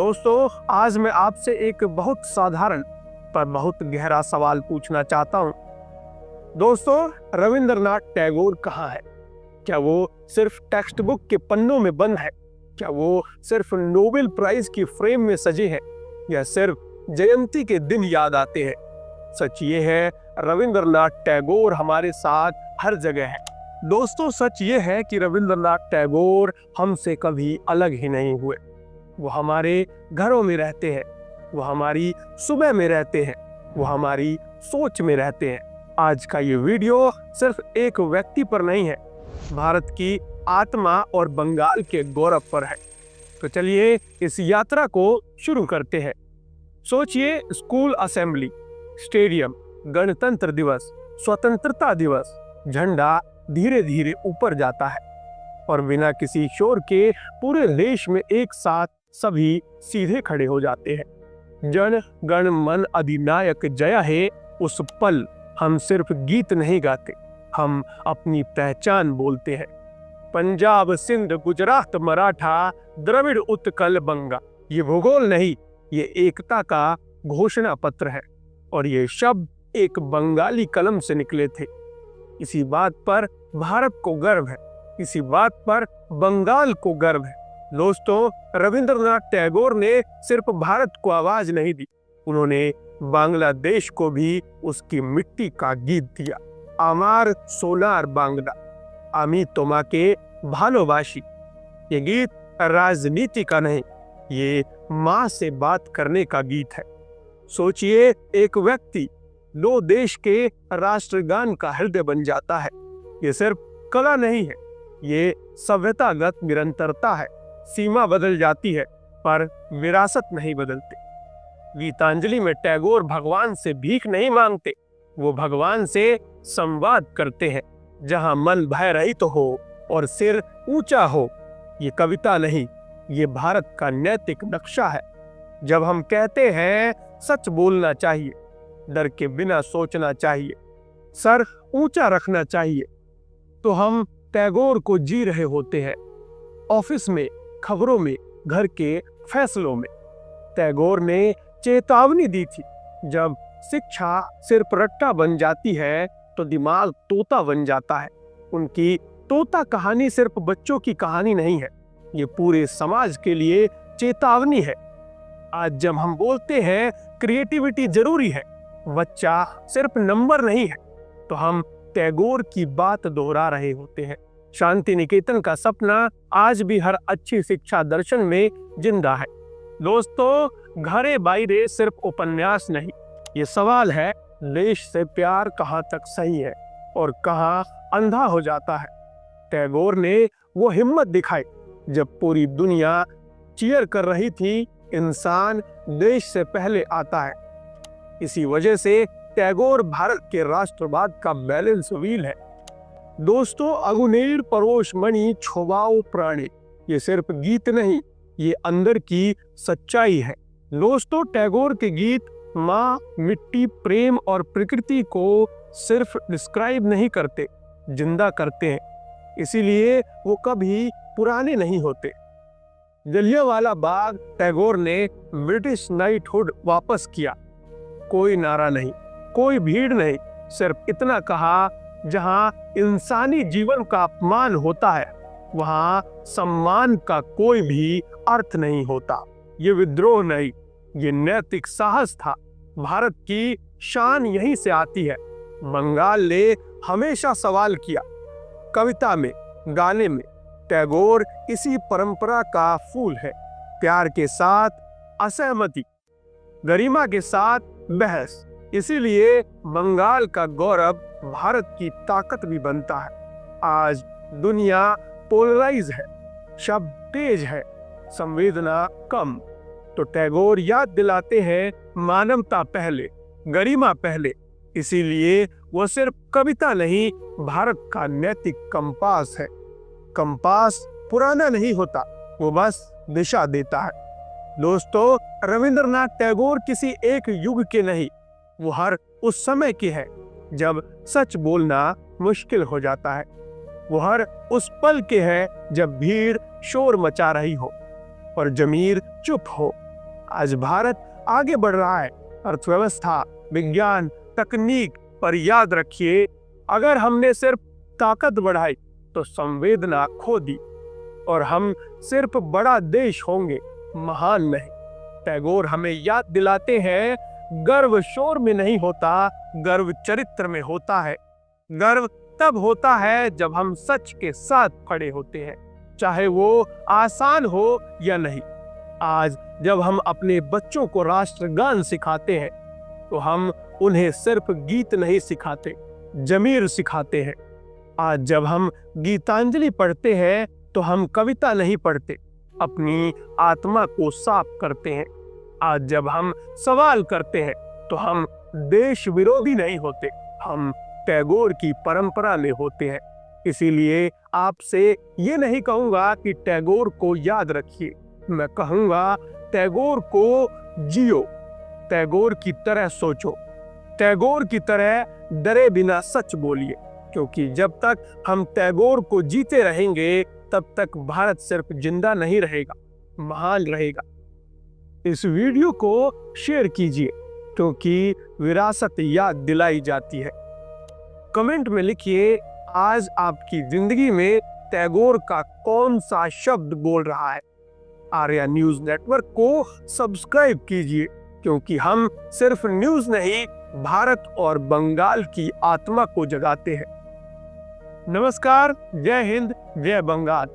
दोस्तों, आज मैं आपसे एक बहुत साधारण पर बहुत गहरा सवाल पूछना चाहता हूँ। दोस्तों, रविंद्रनाथ टैगोर कहाँ है? क्या वो सिर्फ टेक्स्ट बुक के पन्नों में बंद है? क्या वो सिर्फ नोबेल प्राइज की फ्रेम में सजे हैं या सिर्फ जयंती के दिन याद आते हैं? सच ये है, रविंद्रनाथ टैगोर हमारे साथ हर जगह है। दोस्तों, सच ये है कि रविंद्रनाथ टैगोर हमसे कभी अलग ही नहीं हुए। वो हमारे घरों में रहते हैं, वो हमारी सुबह में रहते हैं, वो हमारी सोच में रहते हैं। आज का ये वीडियो सिर्फ एक व्यक्ति पर नहीं है, भारत की आत्मा और बंगाल के गौरव पर है। तो चलिए इस यात्रा को शुरू करते हैं। सोचिए, स्कूल असेंबली, स्टेडियम, गणतंत्र दिवस, स्वतंत्रता दिवस, झंडा धीरे धीरे ऊपर जाता है और बिना किसी शोर के पूरे देश में एक साथ सभी सीधे खड़े हो जाते हैं। जन गण मन अधिनायक जय हे। उस पल हम सिर्फ गीत नहीं गाते, हम अपनी पहचान बोलते हैं। पंजाब, सिंध, गुजरात, मराठा, द्रविड़, उत्कल, बंगा, ये भूगोल नहीं, ये एकता का घोषणा पत्र है। और ये शब्द एक बंगाली कलम से निकले थे। इसी बात पर भारत को गर्व है, इसी बात पर बंगाल को गर्व है। दोस्तों, रविंद्रनाथ टैगोर ने सिर्फ भारत को आवाज नहीं दी, उन्होंने बांग्लादेश को भी उसकी मिट्टी का गीत दिया। आमार सोनार बांग्ला, आमी तोमाके भालोबाशी। ये गीत राजनीति का नहीं, ये माँ से बात करने का गीत है। सोचिए, एक व्यक्ति दो देश के राष्ट्रगान का हृदय बन जाता है। ये सिर्फ कला नहीं है, ये सभ्यतागत निरंतरता है। सीमा बदल जाती है पर विरासत नहीं बदलते। गीतांजलि में टैगोर भगवान से भीख नहीं मांगते, वो भगवान से संवाद करते हैं। जहां मन भय रहित हो और सिर ऊंचा हो। ये कविता नहीं, ये भारत का नैतिक नक्शा है। जब हम कहते हैं सच बोलना चाहिए, डर के बिना सोचना चाहिए, सर ऊंचा रखना चाहिए, तो हम टैगोर को जी रहे होते हैं। ऑफिस में, खबरों में, घर के फैसलों में। टैगोर ने चेतावनी दी थी, जब शिक्षा सिर्फ रट्टा बन जाती है तो दिमाग तोता बन जाता है। उनकी तोता कहानी सिर्फ बच्चों की कहानी नहीं है, ये पूरे समाज के लिए चेतावनी है। आज जब हम बोलते हैं क्रिएटिविटी जरूरी है, बच्चा सिर्फ नंबर नहीं है, तो हम टैगोर की बात दोहरा रहे होते हैं। शांति निकेतन का सपना आज भी हर अच्छी शिक्षा दर्शन में जिंदा है। दोस्तों, घरे बाइरे सिर्फ उपन्यास नहीं, ये सवाल है देश से प्यार कहाँ तक सही है और कहाँ अंधा हो जाता है। टैगोर ने वो हिम्मत दिखाई जब पूरी दुनिया चीयर कर रही थी, इंसान देश से पहले आता है। इसी वजह से टैगोर भारत के राष्ट्रवाद का बैलेंस व्हील है। दोस्तों, अगुनेर परोश मणि छोबाओ प्राणे, ये सिर्फ गीत नहीं, ये अंदर की सच्चाई है। दोस्तों, टैगोर के गीत माँ, मिट्टी, प्रेम और प्रकृति को सिर्फ डिस्क्राइब नहीं करते, जिंदा करते हैं। इसीलिए वो कभी पुराने नहीं होते। जलियांवाला बाग, टैगोर ने ब्रिटिश नाइटहुड वापस किया। कोई नारा नहीं, कोई भीड़ नहीं, सिर्फ इतना कहा, जहां इंसानी जीवन का अपमान होता है, वहां सम्मान का कोई भी अर्थ नहीं होता। ये विद्रोह नहीं, ये नैतिक साहस था। भारत की शान यहीं से आती है। बंगाल ने हमेशा सवाल किया, कविता में, गाने में। टैगोर इसी परंपरा का फूल है। प्यार के साथ असहमति, गरिमा के साथ बहस। इसीलिए बंगाल का गौरव भारत की ताकत भी बनता है। आज दुनिया पोलराइज है, शब्द तेज है, संवेदना कम, तो टैगोर याद दिलाते हैं मानवता पहले, गरिमा पहले। इसीलिए वो सिर्फ कविता नहीं, भारत का नैतिक कंपास है। कंपास पुराना नहीं होता, वो बस दिशा देता है। दोस्तों, रविंद्रनाथ टैगोर किसी एक युग के नहीं, वो हर उस समय के है जब सच बोलना मुश्किल हो जाता है। वो हर उस पल के है जब भीड़ शोर मचा रही हो और जमीर चुप हो। आज भारत आगे बढ़ रहा है, अर्थव्यवस्था, विज्ञान, तकनीक, पर याद रखिए, अगर हमने सिर्फ ताकत बढ़ाई तो संवेदना खो दी, और हम सिर्फ बड़ा देश होंगे, महान नहीं। टैगोर हमें याद दिलाते हैं, गर्व शोर में नहीं होता, गर्व चरित्र में होता है। गर्व तब होता है जब हम सच के साथ खड़े होते हैं, चाहे वो आसान हो या नहीं। आज जब हम अपने बच्चों को राष्ट्रगान सिखाते हैं तो हम उन्हें सिर्फ गीत नहीं सिखाते, जमीर सिखाते हैं। आज जब हम गीतांजलि पढ़ते हैं तो हम कविता नहीं पढ़ते, अपनी आत्मा को साफ करते हैं। आज जब हम सवाल करते हैं तो हम देश विरोधी नहीं होते, हम टैगोर की परंपरा में होते हैं। इसीलिए आपसे ये नहीं कहूंगा कि टैगोर को याद रखिए, मैं कहूंगा टैगोर को जियो, टैगोर की तरह सोचो, टैगोर की तरह डरे बिना सच बोलिए, क्योंकि जब तक हम टैगोर को जीते रहेंगे तब तक भारत सिर्फ जिंदा नहीं रहेगा, महान रहेगा। इस वीडियो को शेयर कीजिए क्योंकि विरासत याद दिलाई जाती है। कमेंट में लिखिए, आज आपकी जिंदगी में टैगोर का कौन सा शब्द बोल रहा है। आर्या न्यूज नेटवर्क को सब्सक्राइब कीजिए, क्योंकि हम सिर्फ न्यूज नहीं, भारत और बंगाल की आत्मा को जगाते हैं। नमस्कार, जय हिंद, जय बंगाल।